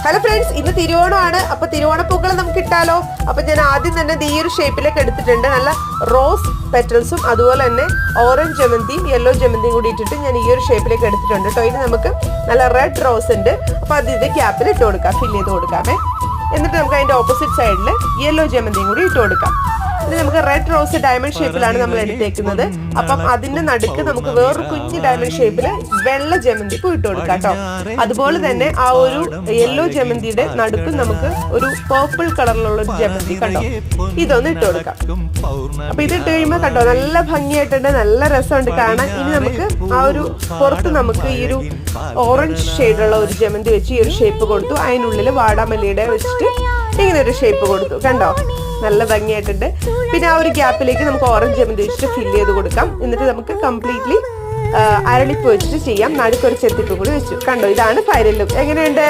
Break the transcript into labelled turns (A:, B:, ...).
A: Hello friends, ഇന്ന് തിരുവോണമാണ്. അപ്പൊ തിരുവോണപ്പൂക്കൾ നമുക്ക് ഇട്ടാലോ? അപ്പൊ ഞാൻ ആദ്യം തന്നെ ഈ ഒരു ഷേപ്പിലേക്ക് എടുത്തിട്ടുണ്ട്. നല്ല റോസ് പെറ്റൽസും അതുപോലെ തന്നെ ഓറഞ്ച് ജമന്തിയും യെല്ലോ ജമന്തിയും കൂടി ഇട്ടിട്ട് ഞാൻ ഈ ഒരു ഷേപ്പിലേക്ക് എടുത്തിട്ടുണ്ട് കേട്ടോ. ഇനി നമുക്ക് നല്ല റെഡ് റോസ് ഉണ്ട്. അപ്പൊ അത് ഇത് ക്യാപ്പിൽ ഇട്ട് കൊടുക്കാം, ഫില്ല് ചെയ്ത് കൊടുക്കാമേ. എന്നിട്ട് നമുക്ക് അതിന്റെ ഓപ്പോസിറ്റ് സൈഡിൽ യെല്ലോ ജമന്തിയും കൂടി ഇട്ട് കൊടുക്കാം. ഇത് നമുക്ക് റെഡ് റോസ് ഡയമണ്ട് ഷേപ്പിലാണ് നമ്മൾ എടുത്തേക്കുന്നത്. അപ്പം അതിന്റെ നടുക്ക് നമുക്ക് വേറൊരു കുഞ്ഞ് ഡയമണ്ട് ഷേപ്പില് വെള്ള ജമന്തി പൂ ഇട്ട് കൊടുക്കാം കേട്ടോ. അതുപോലെ തന്നെ ആ ഒരു യെല്ലോ ജമന്തിയുടെ നടുക്ക് നമുക്ക് ഒരു പേർപ്പിൾ കളറിലുള്ള ഒരു ജമന്തി കണ്ടോ, ഇതൊന്ന് ഇട്ട് കൊടുക്കാം. അപ്പൊ ഇത് ഇട്ട് കഴിയുമ്പോൾ കണ്ടോ നല്ല ഭംഗിയായിട്ടുണ്ട്, നല്ല രസമുണ്ട് കാണാൻ. ഇനി നമുക്ക് ആ ഒരു പുറത്ത് നമുക്ക് ഈ ഒരു ഓറഞ്ച് ഷെയ്ഡുള്ള ഒരു ജമന്തി വെച്ച് ഈ ഒരു ഷേപ്പ് കൊടുത്തു. അതിനുള്ളിൽ വാടാമല്ലിയുടെ വെച്ചിട്ട് ഇങ്ങനെ ഒരു ഷേപ്പ് കൊടുത്തു. കണ്ടോ, നല്ല ഭംഗിയായിട്ടുണ്ട്. പിന്നെ ആ ഒരു ഗ്യാപ്പിലേക്ക് നമുക്ക് ഓറഞ്ച് ജമന്തി വെച്ചിട്ട് ഫില്ല് ചെയ്ത് കൊടുക്കാം. എന്നിട്ട് നമുക്ക് കംപ്ലീറ്റ്ലി അരളിപ്പ് വെച്ചിട്ട് ചെയ്യാം. നടുക്കൊരു ചെത്തിപ്പ് കൂടി വെച്ചു. കണ്ടോ, ഇതാണ് ഫൈനൽ ലുക്ക്. എങ്ങനെയുണ്ട്?